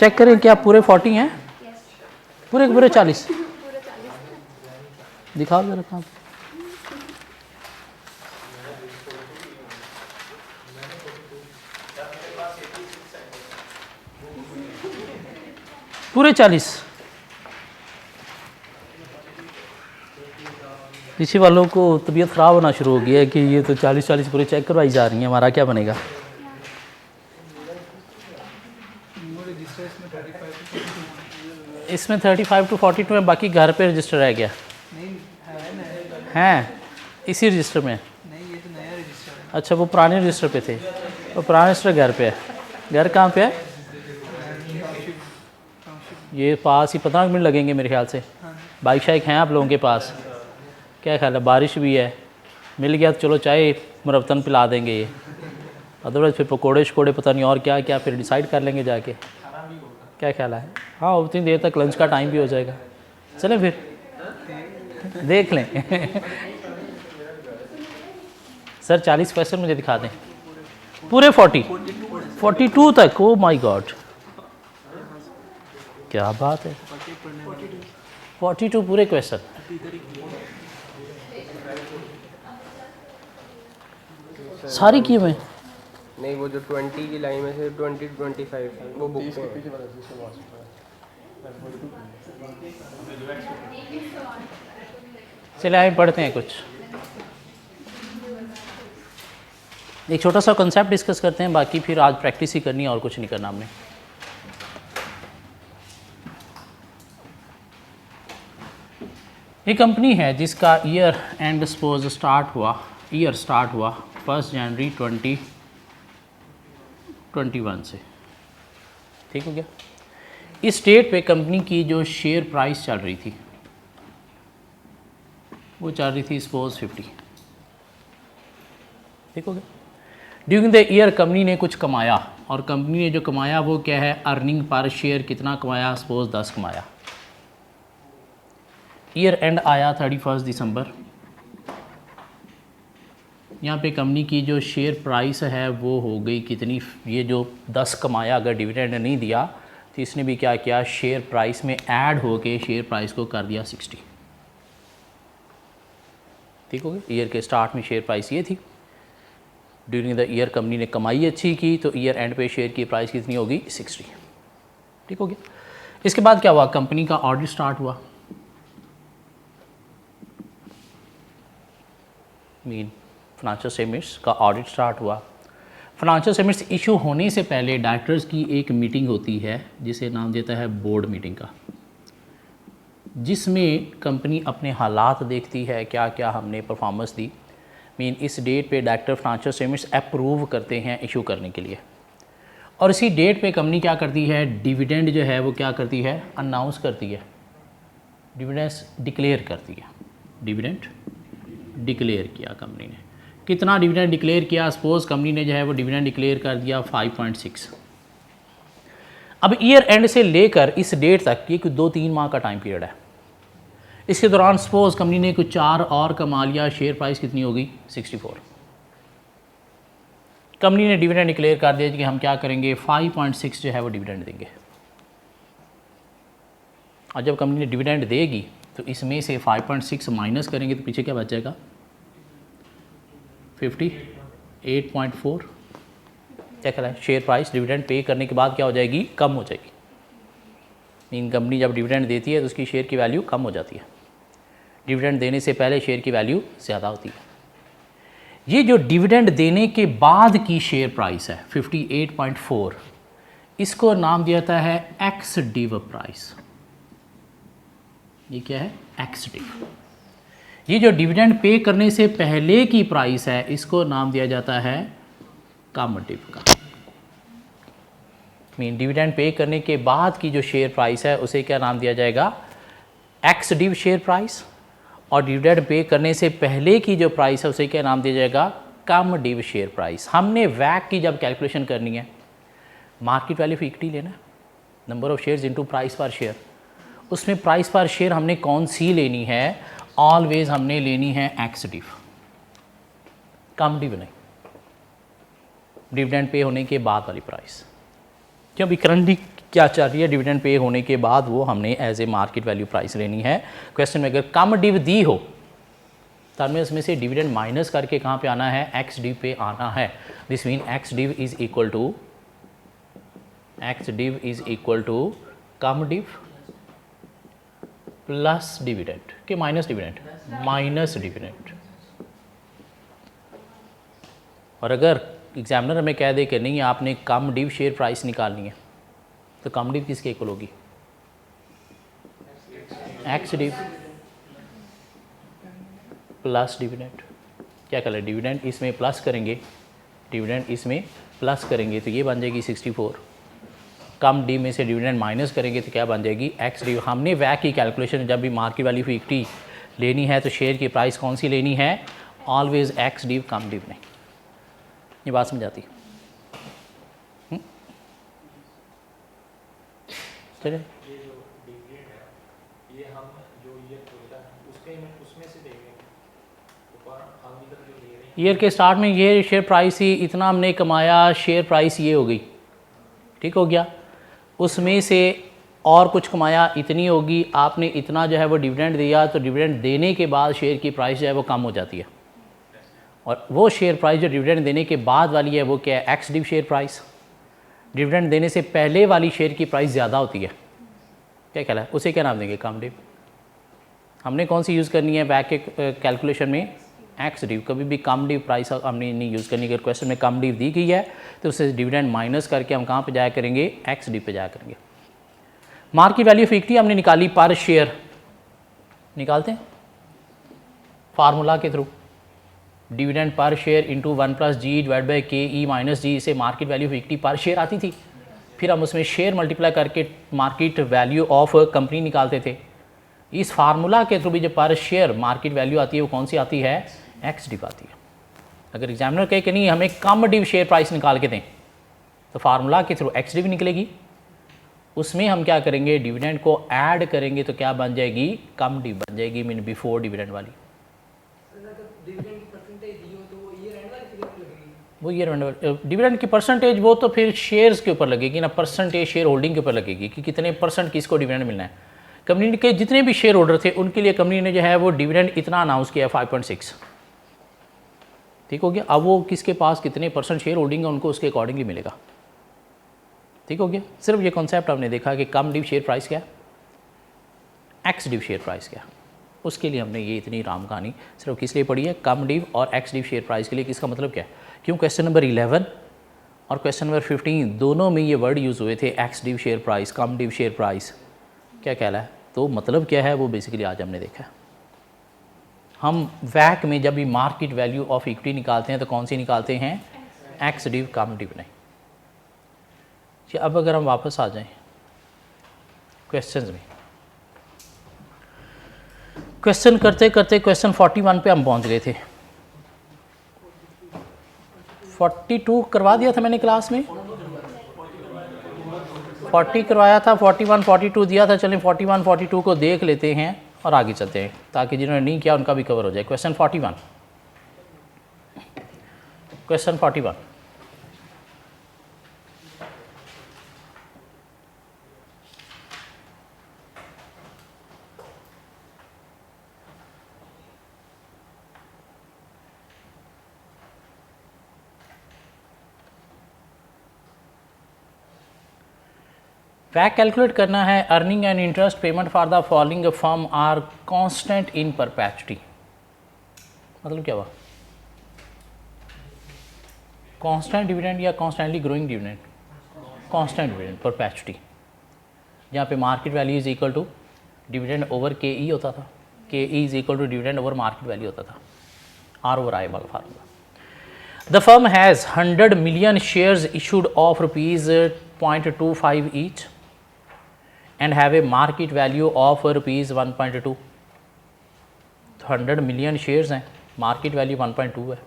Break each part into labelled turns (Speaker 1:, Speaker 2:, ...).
Speaker 1: Check करें क्या पूरे 40 हैं? पूरे पूरे 40 दिखाओ जरा कहाँ पूरे 40। पीछे वालों को तबीयत ख़राब होना शुरू हो गई है कि ये तो 40 पूरे चेक करवाई जा रही हैं, हमारा क्या बनेगा। इसमें 35 to 42 है, बाकी घर पे रजिस्टर है क्या? हैं इसी रजिस्टर में?
Speaker 2: नहीं, ये तो नया रजिस्टर है।
Speaker 1: अच्छा, वो पुराने रजिस्टर पे थे, वो पुराने रजिस्टर घर पे है। घर कहाँ पे है? ये पास ही 15 मिनट लगेंगे मेरे ख्याल से। बाइक शाइक हैं आप लोगों के पास? क्या ख्याल है? बारिश भी है, मिल गया तो चलो चाय मुरब्बतन पिला देंगे ये, अदरवाइज़ फिर पकोड़े शकोड़े पता नहीं और क्या क्या फिर डिसाइड कर लेंगे जाके। क्या ख्याल है? हाँ, उतनी देर तक लंच का टाइम भी हो जाएगा। चलें फिर देख लें। सर 40 क्वेश्चन मुझे दिखा दें पूरे 42 तक। ओ माय गॉड, क्या बात है, 42 पूरे क्वेश्चन। सारी की हुए?
Speaker 3: नहीं, वो जो 20 की लाइन में से 20 to 25 वो बुक पे है।
Speaker 1: चले आए पढ़ते हैं कुछ, एक छोटा सा कॉन्सेप्ट डिस्कस करते हैं, बाकी फिर आज प्रैक्टिस ही करनी है और कुछ नहीं करना हमने। एक कंपनी है जिसका ईयर एंड सपोज स्टार्ट हुआ 1 जनवरी 2021 से, ठीक हो गया। इस डेट पे कंपनी की जो शेयर प्राइस चल रही थी वो चल रही थी सपोज 50, ठीक हो गया। ड्यूरिंग द ईयर कंपनी ने कुछ कमाया, और कंपनी ने जो कमाया वो क्या है, अर्निंग पर शेयर कितना कमाया, सपोज 10 कमाया। ईयर एंड आया 31 दिसंबर, यहाँ पे कंपनी की जो शेयर प्राइस है वो हो गई कितनी, ये जो 10 कमाया अगर डिविडेंड नहीं दिया तो इसने भी क्या किया, शेयर प्राइस में ऐड होके शेयर प्राइस को कर दिया 60, ठीक हो गया। ईयर के स्टार्ट में शेयर प्राइस ये थी, ड्यूरिंग द ईयर कंपनी ने कमाई अच्छी की तो ईयर एंड पे शेयर की प्राइस कितनी होगी, 60, ठीक हो गया। इसके बाद क्या हुआ, कंपनी का ऑडिट स्टार्ट हुआ, फाइनेंशियल स्टेटमेंट्स का ऑडिट स्टार्ट हुआ। फाइनेंशियल स्टेटमेंट्स इशू होने से पहले डायरेक्टर्स की एक मीटिंग होती है जिसे नाम देता है बोर्ड मीटिंग का, जिसमें कंपनी अपने हालात देखती है, क्या क्या हमने परफॉर्मेंस दी। इस डेट पे डायरेक्टर फाइनेंशियल स्टेटमेंट्स अप्रूव करते हैं इशू करने के लिए, और इसी डेट पे कंपनी क्या करती है, डिविडेंड जो है वो क्या करती है, अनाउंस करती है, डिविडेंड्स डिक्लेयर करती है। डिविडेंड डिक्लेयर किया कंपनी ने, कितना डिविडेंड डिक्लेयर किया, सपोज कंपनी ने जो है वो डिविडेंड डिक्लेयर कर दिया 5.6। अब ईयर एंड से लेकर इस डेट तक ये कुछ 2-3 माह का टाइम पीरियड है। इसके दौरान सपोज कंपनी ने कुछ 4 और कमा लिया, शेयर प्राइस कितनी होगी, 64। कंपनी ने डिविडेंड डिक्लेयर कर दिया कि हम क्या करेंगे, 5.6 जो है वो डिविडेंड देंगे। और जब कंपनी ने डिविडेंड देगी तो इसमें से 5.6 माइनस करेंगे तो पीछे क्या बच जाएगा, 58.4। क्या कहता है, शेयर प्राइस डिविडेंड पे करने के बाद क्या हो जाएगी, कम हो जाएगी। कंपनी जब डिविडेंड देती है तो उसकी शेयर की वैल्यू कम हो जाती है, डिविडेंड देने से पहले शेयर की वैल्यू ज़्यादा होती है। ये जो डिविडेंड देने के बाद की शेयर प्राइस है 58.4, इसको नाम दिया जाता है एक्स डिव प्राइस। ये क्या है, एक्स डिव। ये जो डिविडेंड पे करने से पहले की प्राइस है इसको नाम दिया जाता है कम डिव का। डिविडेंड पे करने के बाद की जो शेयर प्राइस है उसे क्या नाम दिया जाएगा, एक्स डिव शेयर प्राइस, और डिविडेंड पे करने से पहले की जो प्राइस है उसे क्या नाम दिया जाएगा, कम डिव शेयर प्राइस। हमने वैक की जब कैलकुलेशन करनी है, मार्केट वैल्यू ऑफ इक्विटी लेना है, number of shares into price पर शेयर, उसमें प्राइस पर शेयर हमने कौन सी लेनी है, ऑलवेज हमने लेनी है एक्स डिव, कम डिव नहीं, डिविडेंड पे होने के बाद वाली प्राइस। क्यों भी करंटली क्या चल रही है डिविडेंड पे होने के बाद, वो हमने as a market value price लेनी है। क्वेश्चन में अगर कम डिव दी हो तो हमें उसमें से डिविडेंड माइनस करके कहाँ पे आना है, एक्स डिव पे आना है। This mean ex div is equal to cum div plus dividend के माइनस डिविडेंड। और अगर एग्जामिनर हमें कह दे कि नहीं आपने कम डिव शेयर प्राइस निकालनी है, तो कम डिव किसके इक्वल होगी, एक्स डिव प्लस डिविडेंड। क्या करें, डिविडेंड इसमें प्लस करेंगे, तो ये बन जाएगी 64। कम डी में से डिविडेंड माइनस करेंगे तो क्या बन जाएगी, एक्स डिव। हमने वैक की कैलकुलेशन जब भी मार्केट वैल्यू ऑफ इक्विटी लेनी है तो शेयर की प्राइस कौन सी लेनी है, ऑलवेज एक्स डिव कम डिव नहीं। ये बात समझ आती है? चलिए ईयर के स्टार्ट में ये शेयर प्राइस ही इतना हमने कमाया, शेयर प्राइस ये हो गई, ठीक हो गया। उसमें से और कुछ कमाया, इतनी होगी, आपने इतना जो है वो डिविडेंड दिया, तो डिविडेंड देने के बाद शेयर की प्राइस जो है वो कम हो जाती है। और वो शेयर प्राइस जो डिविडेंड देने के बाद वाली है वो क्या है, x div share price. Dividend देने से पहले वाली शेयर की प्राइस ज़्यादा होती है, क्या कहला है, उसे क्या नाम देंगे, कम डिव। हमने कौन सी यूज़ करनी है बैक के कैलकुलेशन में, एक्स डिव। कभी भी कम डिव प्राइस हमने नहीं यूज़ करनी। अगर क्वेश्चन में कम डिव दी गई है तो उससे डिविडेंड माइनस करके हम कहाँ पे जाया करेंगे, एक्स डिव पे जाया करेंगे। मार्केट वैल्यू ऑफ इक्विटी हमने निकाली पर शेयर, निकालते हैं फार्मूला के through, dividend per share into 1 + G divide by K E minus G, इसे market value of equity per share आती थी। फिर हम उसमें शेयर मल्टीप्लाई करके मार्केट वैल्यू ऑफ कंपनी निकालते थे। इस फार्मूला के थ्रू भी जो पर शेयर मार्केट वैल्यू आती है वो कौन सी आती है, एक्स डिव आती है। अगर एग्जामिनर कहे कि नहीं हमें कम डिव शेयर प्राइस निकाल के दें, तो फार्मूला के थ्रू एक्स डिव निकलेगी। उसमें हम क्या करेंगे, डिविडेंड को ऐड करेंगे तो क्या बन जाएगी, कम डिव बन जाएगी, मीन बिफोर डिविडेंड वाली। वो ईयर एंड डिविडेंड की परसेंटेज वो तो फिर शेयर्स के ऊपर लगेगी ना, परसेंटेज शेयर होल्डिंग के ऊपर लगेगी कि कितने परसेंट किसको डिविडेंड मिलना है। कंपनी के जितने भी शेयर होल्डर थे उनके लिए कंपनी ने जो है वो डिविडेंड इतना अनाउंस किया 5.6, ठीक हो गया। अब वो किसके पास कितने परसेंट शेयर होल्डिंग है उनको उसके अकॉर्डिंगली मिलेगा, ठीक हो गया। सिर्फ ये कॉन्सेप्ट हमने देखा कि कम डिव शेयर प्राइस क्या, एक्स डिव शेयर प्राइस क्या, उसके लिए हमने ये इतनी राम कहानी सिर्फ किस लिए पढ़ी है, कम डिव और एक्स डिव शेयर प्राइस के लिए। किसका मतलब क्या है, क्यों क्वेश्चन नंबर 11 और क्वेश्चन नंबर 15 दोनों में ये वर्ड यूज़ हुए थे, एक्स डिव शेयर प्राइस, कम डिव शेयर प्राइस, क्या कहला है। तो मतलब क्या है वो बेसिकली आज हमने देखा है। हम वैक में जब भी मार्केट वैल्यू ऑफ इक्विटी निकालते हैं तो कौन सी निकालते हैं, एक्स डिव कम डिव नहीं। अब अगर हम वापस आ जाएं क्वेश्चंस में, क्वेश्चन करते करते क्वेश्चन 41 पे हम पहुंच गए थे। 42 करवा दिया था मैंने क्लास में, 40 करवाया था, 41 42 दिया था। चलें 41 42 को देख लेते हैं और आगे चलते हैं ताकि जिन्होंने नहीं किया उनका भी कवर हो जाए। क्वेश्चन 41, क्वेश्चन 41 वैक कैलकुलेट करना है। Earning and interest payment for the following firm are constant in perpetuity. मतलब क्या हुआ, कांस्टेंट डिविडेंड या constantly growing dividend, constant dividend perpetuity, जहाँ पे market value is equal to dividend over K E होता था, K E is equal to dividend over market value होता था, आर ओवर आई वाला formula. The firm has 100 million shares issued of ₹0.25 each and have a market value of ₹1.2। 100 million shares हैं, market value 1.2 है।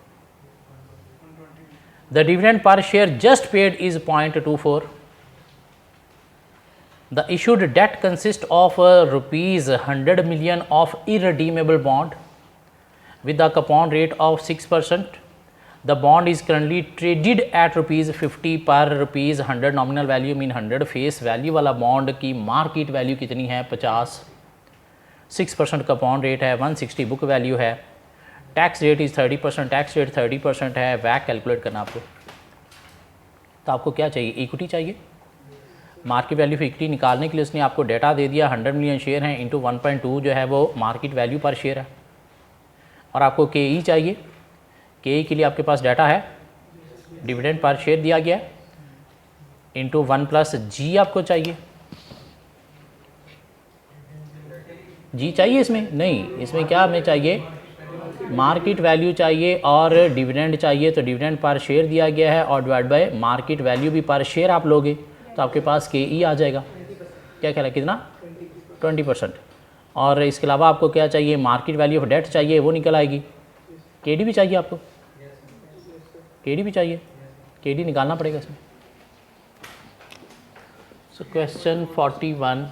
Speaker 1: The dividend per share just paid is 0.24। The issued debt consist of ₹100 million of irredeemable bond with the coupon rate of 6%। The bond is currently traded at ₹50 per ₹100 nominal value mean 100 face value वाला bond की market value कितनी है 50, 6% का bond rate है, 160 book value है, tax rate is 30%, tax rate 30% है, वैक calculate करना आपको। तो आपको क्या चाहिए, इक्विटी चाहिए। मार्केट वैल्यू ऑफ इक्विटी निकालने के लिए उसने आपको डेटा दे दिया 100 मिलियन शेयर हैं इंटू 1.2 जो है वो मार्केट वैल्यू पर शेयर है। और आपको के चाहिए, के के लिए आपके पास डाटा है, डिविडेंड पर शेयर दिया गया है इंटू 1 प्लस जी आपको चाहिए। जी चाहिए इसमें नहीं, इसमें क्या हमें चाहिए, मार्केट वैल्यू चाहिए और डिविडेंड चाहिए। तो डिविडेंड पर शेयर दिया गया है और डिवाइड बाय मार्केट वैल्यू भी पर शेयर आप लोगे तो आपके पास के आ जाएगा। क्या कह रहा है, कितना 20%। और इसके अलावा आपको क्या चाहिए, मार्केट वैल्यू ऑफ डेट चाहिए, वो निकल आएगी। के भी चाहिए आपको, के भी चाहिए, के निकालना पड़ेगा इसमें। सो क्वेश्चन 41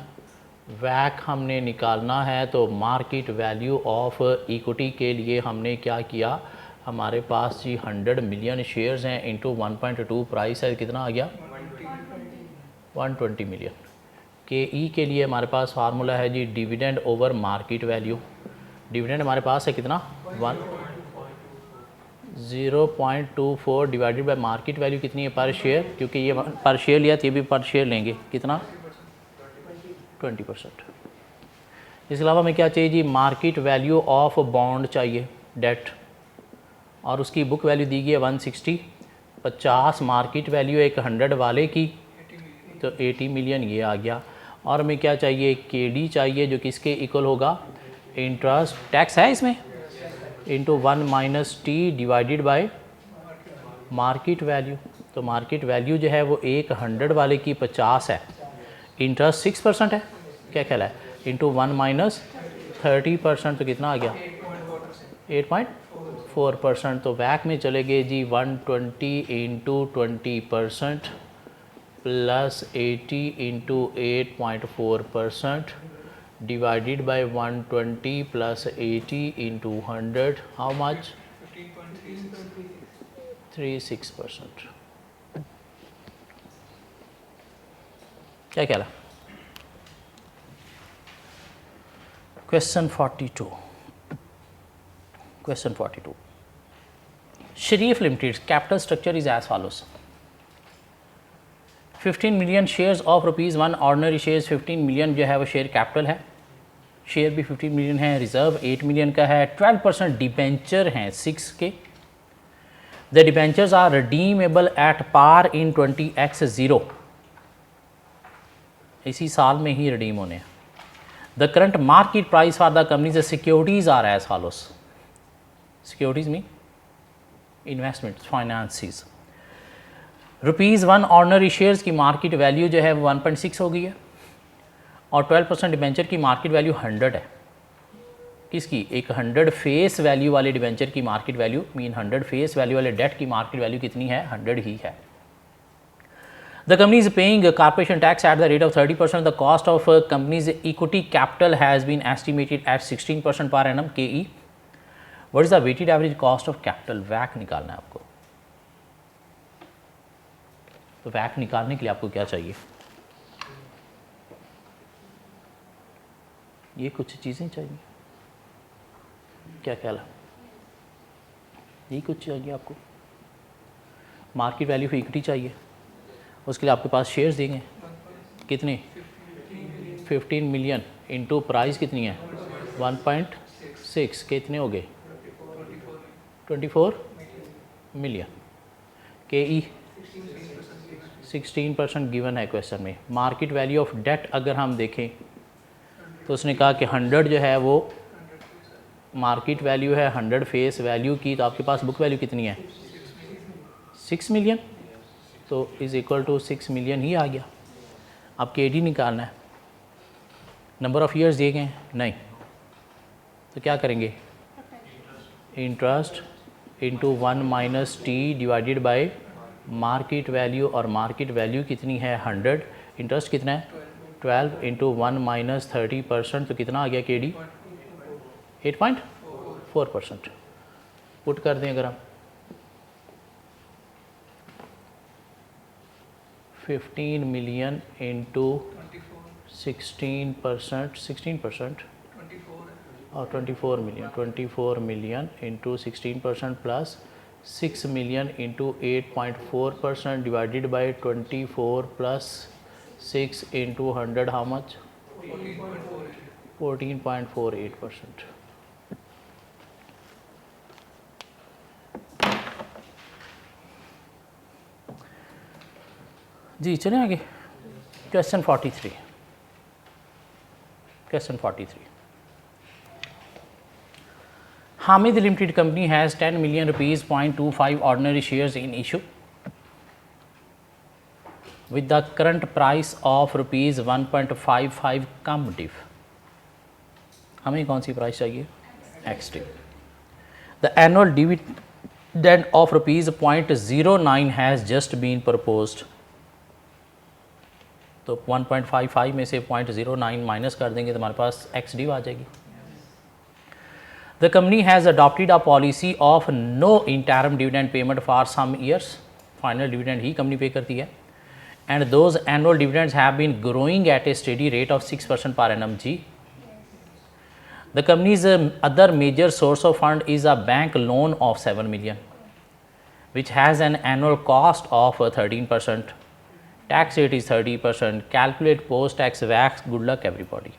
Speaker 1: वैक हमने निकालना है। तो मार्केट वैल्यू ऑफ इक्विटी के लिए हमने क्या किया, हमारे पास जी 100 मिलियन शेयर्स हैं इंटू 1.2 प्राइस है, कितना आ गया 120 मिलियन। के लिए हमारे पास फार्मूला है G dividend over market value. Dividend हमारे पास है कितना 0.24 डिवाइडेड बाय मार्केट वैल्यू कितनी है पर शेयर, क्योंकि ये पर शेयर लिया तो ये भी पर शेयर लेंगे, कितना 20%। इसके अलावा हमें क्या चाहिए जी, मार्केट वैल्यू ऑफ बॉन्ड चाहिए डेट, और उसकी बुक वैल्यू दी गई है 160, 50 मार्केट वैल्यू एक 100 वाले की, तो 80 मिलियन ये आ गया। और हमें क्या चाहिए, के चाहिए जो किसके इक्वल होगा, इंटरेस्ट टैक्स है इसमें into 1 minus T divided by market value. तो मार्केट वैल्यू जो है वो एक 100 वाले की 50 है, इंटरेस्ट 6% है, क्या ख्याल है, इंटू 1 माइनस 30%, तो कितना आ गया 8.4%। तो वैक में चले गए जी 120 into 20% plus 80 into 8.4% divided by 120 plus 80 into 100, how much 36%। क्या कह रहा, question 42। Question 42, Sharif limited capital structure is as follows. 15 million shares of ₹1, ordinary shares 15 million जो है वो शेयर कैपिटल है, शेयर भी 15 मिलियन है, रिजर्व 8 मिलियन का है, 12% डिबेंचर हैं 6 के। The debentures are redeemable at par in 20x0, इसी साल में ही रिडीम होने हैं। The current market price for the companies securities are as follows. Securities mean investment finances. ₹1 ordinary shares की मार्केट वैल्यू जो है वो 1.6 हो गई है, और 12% डिबेंचर की मार्केट वैल्यू 100 है। किसकी, एक 100 फेस वैल्यू वाले डिबेंचर की market value mean 100 face value वाले डेट की मार्केट वैल्यू कितनी है, 100 ही है। The company is paying corporation tax at the rate of 30%. The cost of company's equity capital has been estimated at 16% per annum KE. What is the weighted average cost of capital? WACC निकालना है आपको। तो WACC निकालने के लिए आपको क्या चाहिए, ये कुछ चीज़ें चाहिए, क्या ख्याल है, ये कुछ चाहिए आपको। मार्केट वैल्यू ऑफ इक्विटी चाहिए, उसके लिए आपके पास शेयर्स देंगे कितने 15 मिलियन इंटू प्राइस कितनी है 1.6, कितने हो गए 24 मिलियन। के ई 16% गिवन है क्वेश्चन में। मार्केट वैल्यू ऑफ डेट अगर हम देखें तो उसने कहा कि 100 जो है वो मार्केट वैल्यू है, 100 फेस वैल्यू की, तो आपके पास बुक वैल्यू कितनी है 6 मिलियन, तो इज़ इक्वल टू 6 मिलियन ही आ गया। अब के डी निकालना है, नंबर ऑफ़ ईयर्स दिए गए हैं नहीं, तो क्या करेंगे interest into 1 minus T divided by market value, और मार्केट वैल्यू कितनी है 100, इंटरेस्ट कितना है 12 इंटू 1 माइनस 30%, तो कितना आ गया के डी 8.4%। पुट कर दें अगर हम 15 million into 16%, 16%
Speaker 2: 24
Speaker 1: or 24 million, 24 million into 16% plus 6 million into 8.4% divided by 24 plus 6 into 100, how much? 14.48%. जी चलें आगे। Question 43, question 43। Hamid Limited Company has 10 million rupees 0.25 ordinary shares in issue with the current price of rupees 1.55 cum div. हमें कौन सी price चाहिए? Ex div. The annual dividend of rupees 0.09 has just been proposed. तो 1.55 में से 0.09 minus कर देंगे तो हमारे पास एक्स डिव आ जाएगी। The company has adopted a policy of no interim dividend payment for some years. Final dividend he company पे करती है, and those annual dividends have been growing at a steady rate of 6% per annum. G. The company's other major source of fund is a bank loan of 7 million, which has an annual cost of 13%. Tax rate is 30%. Calculate post-tax WACC. Good luck, everybody.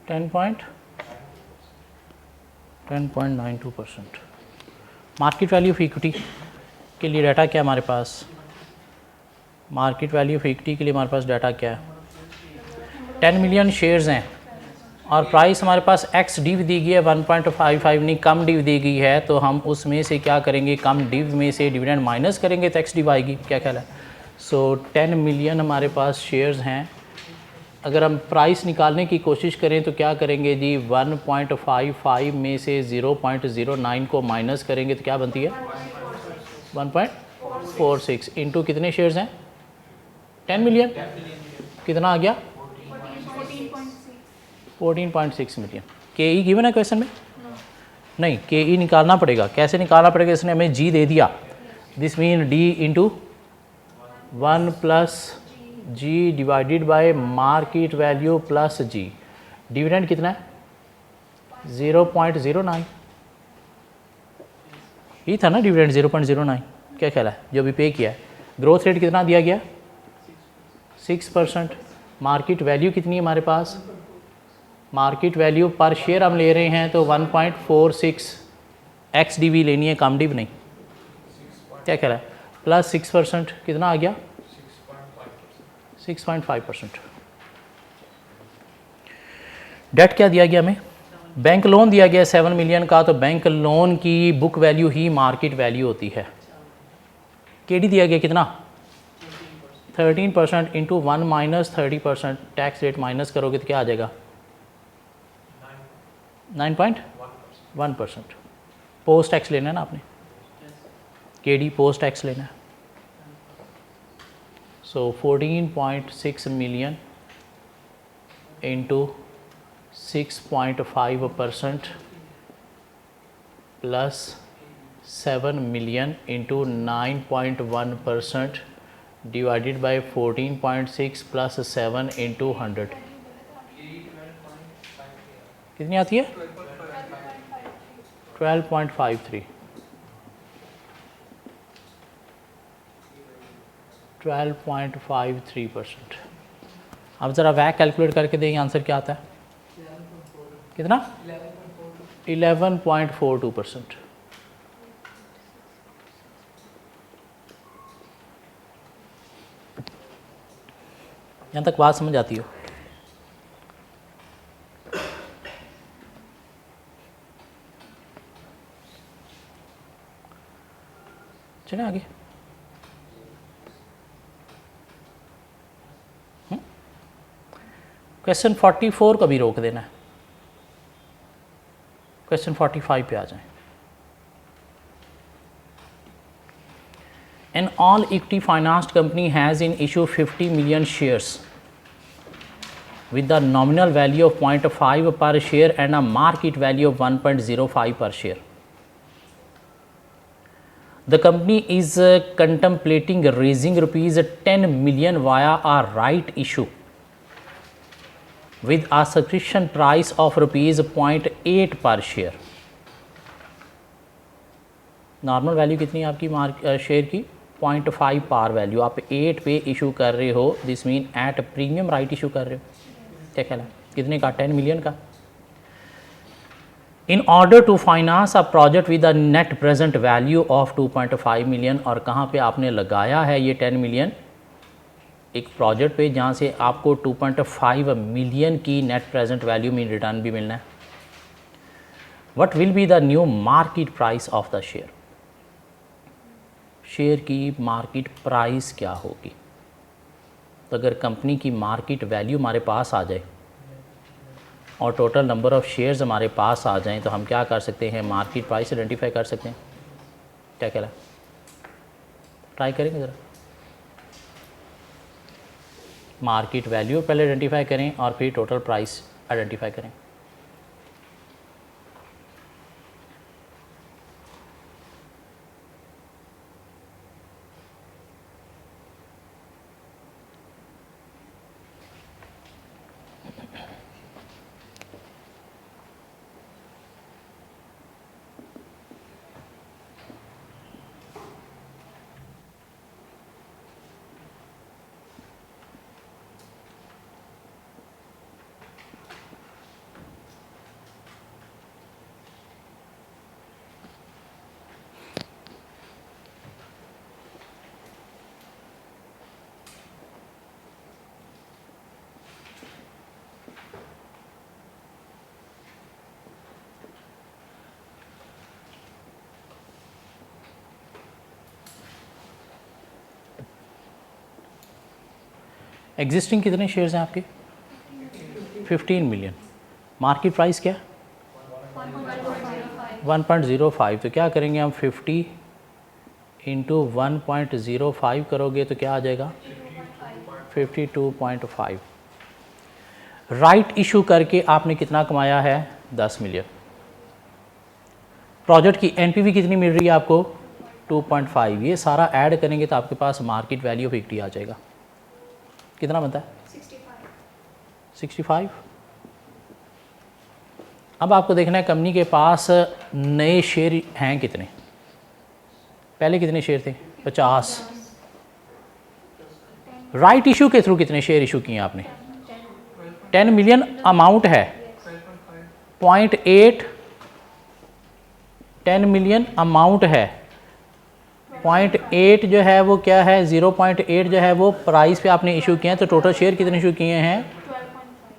Speaker 1: 10.92%। Market value of equity के लिए data क्या है हमारे पास? Market value of equity के लिए हमारे पास data क्या है? 10 मिलियन शेयर्स हैं और प्राइस हमारे पास एक्स डिव दी गई है 1.55, नहीं कम डिव दी गई है, तो हम उसमें से क्या करेंगे, कम डिव में से डिविडेंड माइनस करेंगे तो एक्स डिव आएगी। क्या ख्याल है? सो 10 मिलियन हमारे पास शेयर्स हैं। अगर हम प्राइस निकालने की कोशिश करें तो क्या करेंगे जी, 1.55 में से 0.09 को माइनस करेंगे तो क्या बनती है? 1.46 इंटू कितने शेयर्स हैं? 10 मिलियन। कितना आ गया? 14.6 मिलियन। के ई गिवन है क्वेश्चन में? नहीं, के ई निकालना पड़ेगा। कैसे निकालना पड़ेगा? इसने हमें जी दे दिया, this mean D into 1 plus G divided by market value plus G. Dividend कितना है? 0.09 ये था ना डिविडेंड, 0.09। क्या ख्याल है जो भी पे किया है? ग्रोथ रेट कितना दिया गया? 6%। मार्केट वैल्यू कितनी है हमारे पास? मार्केट वैल्यू पर शेयर हम ले रहे हैं तो 1.46 एक्स डी वी लेनी है, कम डिव नहीं। क्या कह रहा है? प्लस 6% कितना आ गया? 6.5%। डेट क्या दिया गया हमें? बैंक लोन दिया गया 7 मिलियन का, तो बैंक लोन की बुक वैल्यू ही मार्केट वैल्यू होती है। केडी दिया गया कितना? 13% into 1 minus 30%, tax rate minus करोगे तो क्या आ जाएगा? 9.1%। पोस्ट टैक्स लेना है ना आपने, केडी पोस्ट टैक्स लेना है। सो 14.6 million into 6.5% plus 7 million into 9.1% divided by 14.6 plus 7 into 100 कितनी आती है? 12.53। 12.53%। अब ज़रा वैक कैलकुलेट करके देंगे, आंसर क्या आता है? कितना? 11.42%। यहाँ तक बात समझ आती हो? चले आगे। क्वेश्चन 44 का भी रोक देना है, क्वेश्चन 45 पे आ जाएं। An all equity financed company has in issue 50 million shares with the nominal value of 0.5 per share and a market value of 1.05 per share. The company is contemplating raising rupees 10 million via a right issue with a subscription price of rupees 0.8 per share. Normal value कितनी है आपकी share की? 0.5 par value. आप 8 पे issue कर रहे हो, this mean at premium right issue कर रहे हो। क्या ख्याल है? कितने का? 10 मिलियन का। In order to finance a project with a net present value of 2.5 million. और कहाँ पे आपने लगाया है ये 10 मिलियन? एक प्रोजेक्ट पे जहाँ से आपको 2.5 मिलियन की नेट प्रेजेंट वैल्यू में रिटर्न भी मिलना है। What will be the new market price of the share? Share की मार्केट प्राइस क्या होगी? तो अगर कंपनी की मार्केट वैल्यू हमारे पास आ जाए और टोटल नंबर ऑफ़ शेयर्स हमारे पास आ जाएं तो हम क्या कर सकते हैं? मार्केट प्राइस आइडेंटिफाई कर सकते हैं। क्या कहला? ट्राई करेंगे ज़रा। मार्केट वैल्यू पहले आइडेंटिफाई करें और फिर टोटल प्राइस आइडेंटिफाई करें। एग्जिस्टिंग कितने शेयर्स हैं आपके? 15 मिलियन। मार्केट प्राइस क्या? 1.05। तो क्या करेंगे हम, 50 इंटू 1.05 करोगे तो क्या आ जाएगा? 52.5। राइट इशू करके आपने कितना कमाया है? 10 मिलियन। प्रोजेक्ट की एनपीवी कितनी मिल रही है आपको? 2.5। ये सारा ऐड करेंगे तो आपके पास मार्केट वैल्यू ऑफ इक्विटी आ जाएगा। कितना बनता है? 65। अब आपको देखना है कंपनी के पास नए शेयर हैं कितने। पहले कितने शेयर थे? 50। राइट इशू के थ्रू कितने शेयर इशू किए आपने? 10 मिलियन अमाउंट है। 0.8 10 मिलियन अमाउंट है। 0.8 जो है वो क्या है? 0.8 जो है वो प्राइस पे आपने इशू किए हैं। तो टोटल शेयर कितने इशू किए हैं?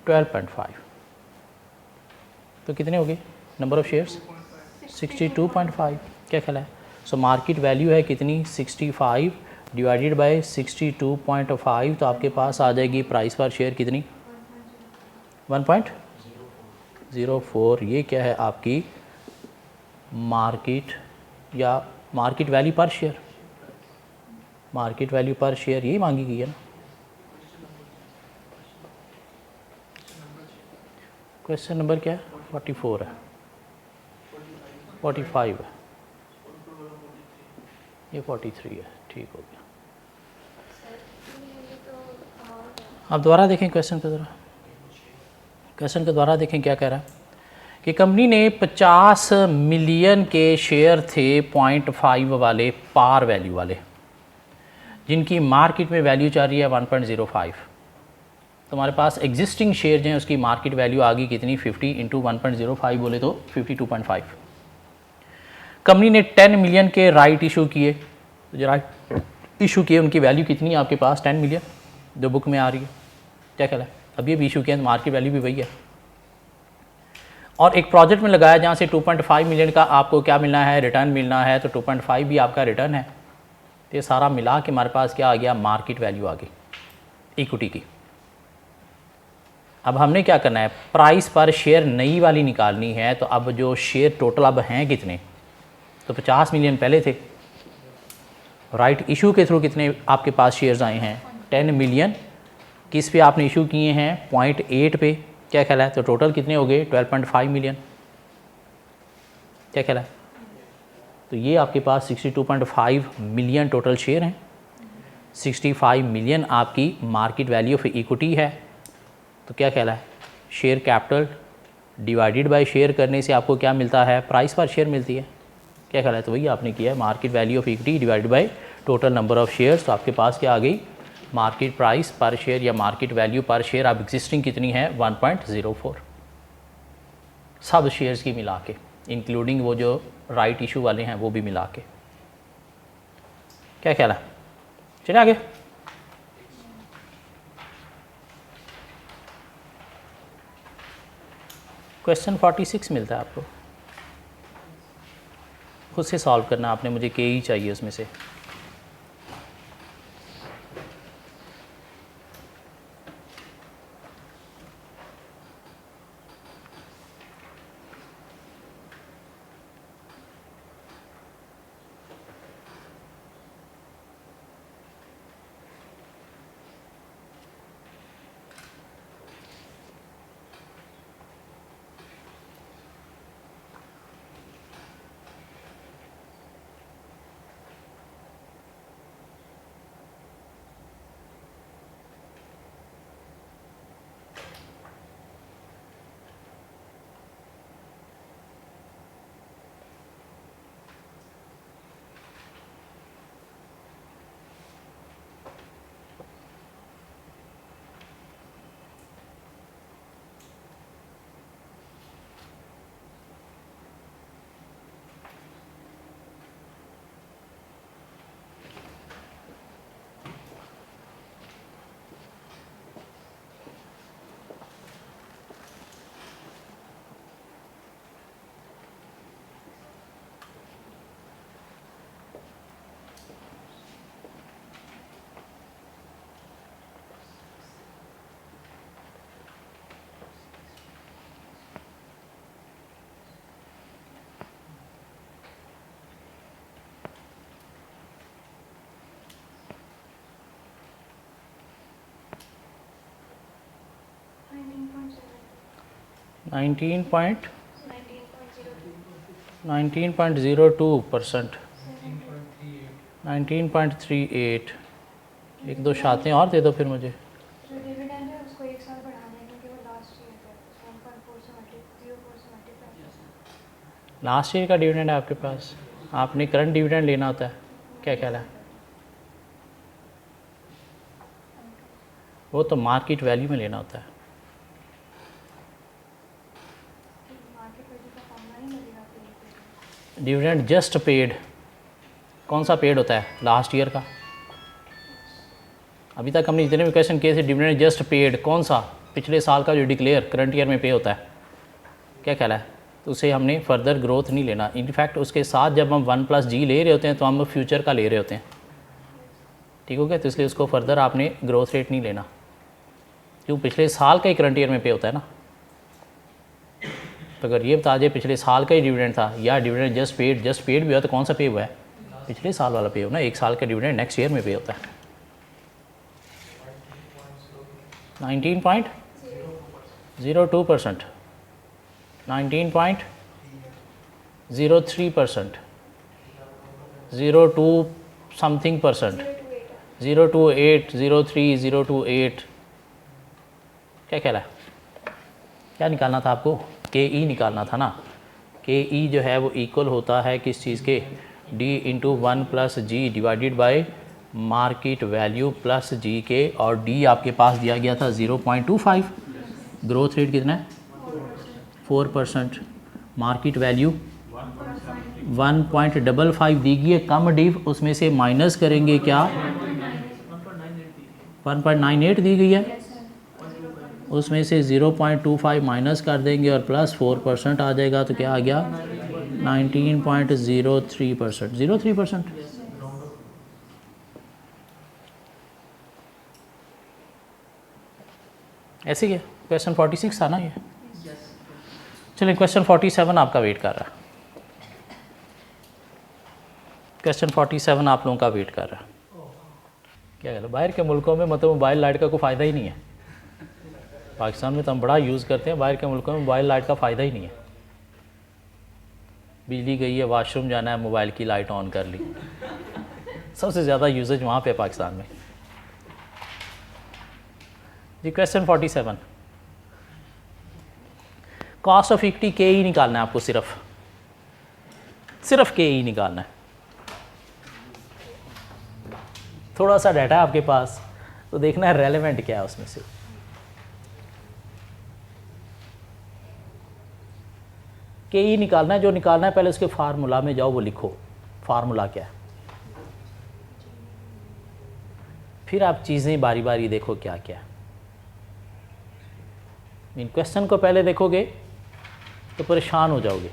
Speaker 1: 12.5। तो कितने हो गए नंबर ऑफ शेयर्स? 62.5। क्या ख्याल है? सो मार्केट वैल्यू है कितनी? 65 डिवाइडेड बाय 62.5। तो आपके पास आ जाएगी प्राइस पर शेयर कितनी? 1.04। ये क्या है आपकी मार्केट या मार्केट वैल्यू पर शेयर। मार्केट वैल्यू पर शेयर यही मांगी गई है ना। क्वेश्चन नंबर क्या है? 44 है, 45 है, ये 43 है। ठीक हो गया। आप दोबारा देखें क्वेश्चन को, ज़रा क्वेश्चन को दोबारा देखें क्या कह रहा है कि कंपनी ने 50 मिलियन के शेयर थे 0.5 वाले पार वैल्यू वाले, जिनकी मार्केट में वैल्यू चल रही है 1.05। तो हमारे पास एग्जिस्टिंग शेयर जो हैं उसकी मार्केट वैल्यू आ गई कितनी? 50 इंटू 1.05 बोले तो 52.5। कंपनी ने 10 मिलियन के राइट इशू किए। तो जो राइट इशू किए उनकी वैल्यू कितनी है आपके पास? 10 मिलियन जो बुक में आ रही है। क्या ख्याल है? अभी अभी इशू किया तो मार्केट वैल्यू भी वही है। और एक प्रोजेक्ट में लगाया जहाँ से 2.5 मिलियन का आपको क्या मिलना है? रिटर्न मिलना है। तो 2.5 भी आपका रिटर्न है। तो ये सारा मिला के हमारे पास क्या आ गया? मार्केट वैल्यू आ गई इक्विटी की। अब हमने क्या करना है? प्राइस पर शेयर नई वाली निकालनी है। तो अब जो शेयर टोटल अब हैं कितने? तो 50 मिलियन पहले थे। राइट इशू के थ्रू कितने आपके पास शेयर्स आए हैं? 10 मिलियन। किस पे आपने इशू किए हैं? 0.8 पे। क्या ख्याल है? तो टोटल कितने हो गए? 12.5 मिलियन। क्या ख्याल है? तो ये आपके पास 62.5 मिलियन टोटल शेयर हैं। 65 मिलियन आपकी मार्केट वैल्यू ऑफ इक्विटी है। तो क्या ख्याल है? Share capital divided by share करने से आपको क्या मिलता है? प्राइस पर शेयर मिलती है। क्या ख्याल है? तो वही आपने किया है, market value of equity divided by total number of shares. तो आपके पास क्या आ गई? मार्केट प्राइस पर शेयर या मार्केट वैल्यू पर शेयर अब एग्जिस्टिंग कितनी है? 1.04। सब शेयर्स की मिला के, इंक्लूडिंग वो जो राइट इशू वाले हैं वो भी मिला के। क्या ख्याल है? चलिए आगे। क्वेश्चन 46 मिलता है आपको, खुद से सॉल्व करना आपने, मुझे के ही चाहिए उसमें से। 19.02%, 19.38। एक दो शातें और दे दो फिर मुझे।
Speaker 4: जो डिविडेंड है उसको एक साल बढ़ाना है क्योंकि वो लास्ट ईयर का 1.4 से 0.4 से मल्टीप्लाई।
Speaker 1: लास्ट ईयर का डिविडेंड है आपके पास, आपने करंट डिविडेंड लेना होता है, क्या ख्याल है? वो तो मार्केट वैल्यू में लेना होता है।
Speaker 4: मार्केट वैल्यू का फॉर्मूला नहीं मिलेगा आपको।
Speaker 1: डिविडेंड जस्ट पेड, कौन सा पेड होता है? लास्ट ईयर का। अभी तक हमने जितने भी क्वेश्चन किए थे, डिविडेंड जस्ट पेड कौन सा? पिछले साल का जो डिक्लेयर करंट ईयर में पे होता है, क्या ख्याल है? तो उसे हमने फर्दर ग्रोथ नहीं लेना। इनफैक्ट उसके साथ जब हम 1+G ले रहे होते हैं तो हम फ्यूचर का ले रहे होते हैं, ठीक हो गया? तो इसलिए उसको फर्दर आपने ग्रोथ रेट नहीं लेना, क्यों? पिछले साल का ही करंट ईयर में पे होता है ना। तो अगर ये बता दे पिछले साल का ही डिविडेंड था या डिविडेंड जस्ट पेड भी हुआ, तो कौन सा पे हुआ है? पिछले साल वाला पे हो ना। एक साल का डिविडेंड नेक्स्ट ईयर में पे होता है। 19.02%, 19.03%, 02 समथिंग %, 028, 03, 028। क्या ख्याल है? क्या निकालना था आपको? KE निकालना था ना। KE जो है वो इक्वल होता है किस चीज़ के? D into 1+G divided by market value plus G के, और D आपके पास दिया गया था 0.25। ग्रोथ रेट कितना है? 4%। मार्केट वैल्यू 1.55 दी गई है। कम डिव उसमें से माइनस करेंगे क्या? 1.98 दी गई है, उसमें से 0.25 माइनस कर देंगे और प्लस 4% आ जाएगा। तो क्या आ गया? 19.03%। 03% ऐसे ही है। क्वेश्चन 46 था ना ये। चलिए क्वेश्चन 47 आपका वेट कर रहा है। क्वेश्चन 47 आप लोगों का वेट कर रहा है। क्या कह लो, बाहर के मुल्कों में मतलब मोबाइल लाइट का कोई फ़ायदा ही नहीं है। पाकिस्तान में तो हम बड़ा यूज़ करते हैं, बाहर के मुल्कों में मोबाइल लाइट का फ़ायदा ही नहीं है। बिजली गई है, वाशरूम जाना है, मोबाइल की लाइट ऑन कर ली। सबसे ज़्यादा यूजेज वहाँ पे पाकिस्तान में। जी question 47, cost of equity KE निकालना है आपको, सिर्फ KE निकालना है। थोड़ा सा डाटा है आपके पास, तो देखना है रेलेवेंट क्या है उसमें से। KE निकालना है, जो निकालना है पहले उसके फार्मूला में जाओ, वो लिखो फार्मूला क्या है, फिर आप चीज़ें बारी बारी देखो क्या क्या है। इन क्वेश्चन को पहले देखोगे तो परेशान हो जाओगे।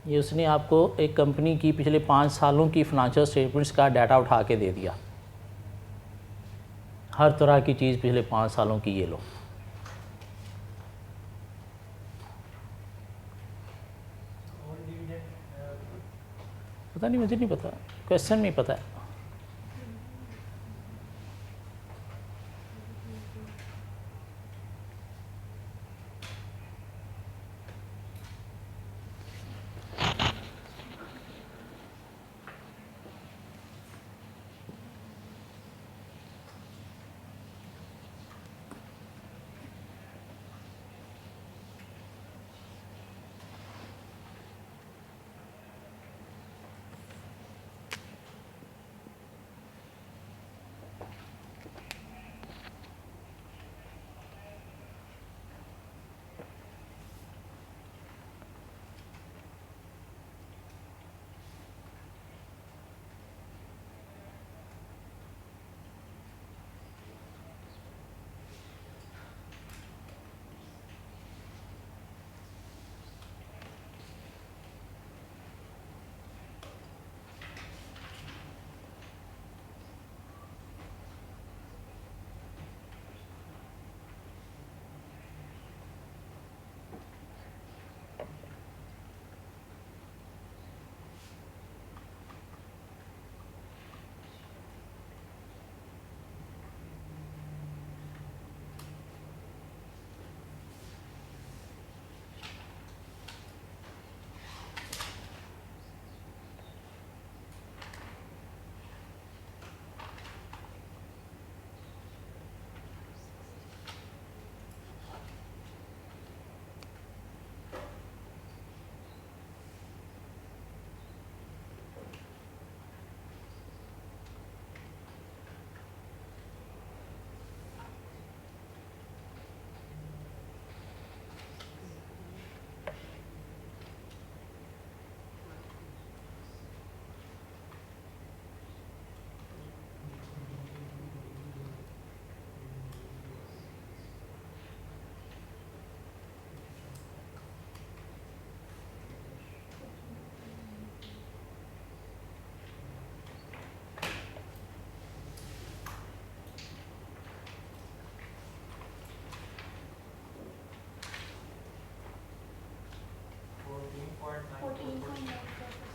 Speaker 1: ये उसने आपको एक कंपनी की पिछले 5 सालों की फाइनेंशियल स्टेटमेंट्स का डाटा उठा के दे दिया। हर तरह की चीज़ पिछले 5 सालों की ये लो। पता नहीं, मुझे नहीं पता, क्वेश्चन नहीं पता है।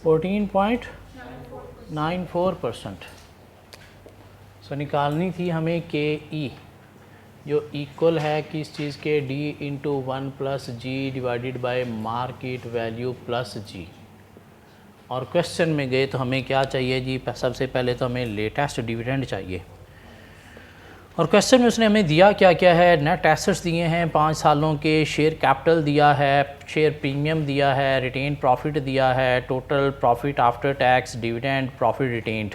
Speaker 1: 14.94%। सो निकालनी थी हमें के ई, जो इक्वल है किस चीज़ के, D into 1 plus G divided by market value plus G. और क्वेश्चन में गए तो हमें क्या चाहिए जी, सबसे पहले तो हमें लेटेस्ट डिविडेंड चाहिए। और क्वेश्चन में उसने हमें दिया क्या क्या है, नेट एसेट्स दिए हैं 5 सालों के, शेयर कैपिटल दिया है, शेयर प्रीमियम दिया है, रिटेन प्रॉफिट दिया है, total profit after tax, dividend, profit retained.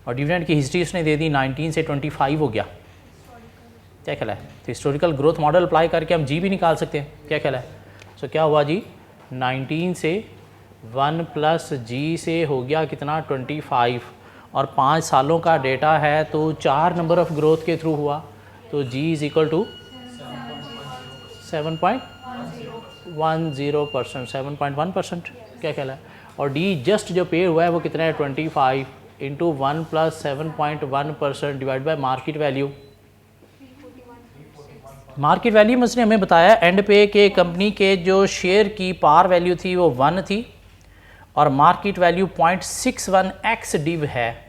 Speaker 1: और डिविडेंड की हिस्ट्री उसने दे दी 19 से 25 हो गया। क्या ख्याल है? तो हिस्टोरिकल ग्रोथ मॉडल अप्लाई करके हम जी भी निकाल सकते हैं। क्या ख्याल है? सो क्या हुआ जी, 19 से 1 प्लस जी से हो गया कितना, 25, और 5 सालों का डेटा है तो 4 नंबर ऑफ ग्रोथ के थ्रू हुआ, तो g इज़ इक्वल टू 7.10%, 7.1%। क्या ख्याल है? और d जस्ट जो पे हुआ है वो कितना है, 25 into 1 plus 7.1% divide by market value. Market value में उसने हमें बताया एंड पे के कंपनी के जो शेयर की पार वैल्यू थी वो 1 थी और मार्केट वैल्यू 0.61x डिव है।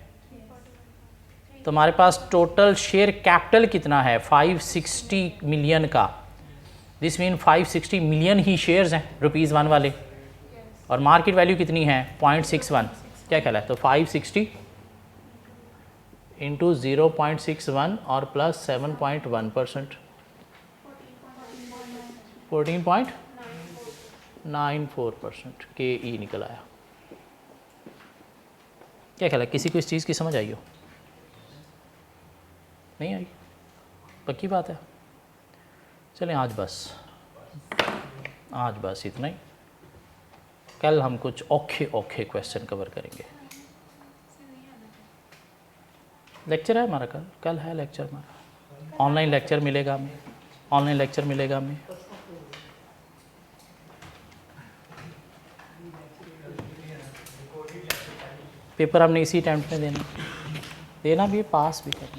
Speaker 1: तो हमारे पास टोटल शेयर कैपिटल कितना है, 560 मिलियन का। This mean 560 million he shares हैं ₹1 वाले, और मार्केट वैल्यू कितनी है, 0.61। क्या ख्याल है? तो 560 इंटू 0.61 और प्लस 7.1%, 14.94% के ई निकल आया। क्या ख्याल है, किसी को इस चीज़ की समझ आई हो? नहीं आई? पक्की बात है? चलें आज बस इतना ही। कल हम कुछ औखे क्वेश्चन कवर करेंगे। लेक्चर है हमारा कल है लेक्चर हमारा, ऑनलाइन लेक्चर मिलेगा हमें, पेपर हमने इसी अटेम्प्ट में देना भी, पास भी करना।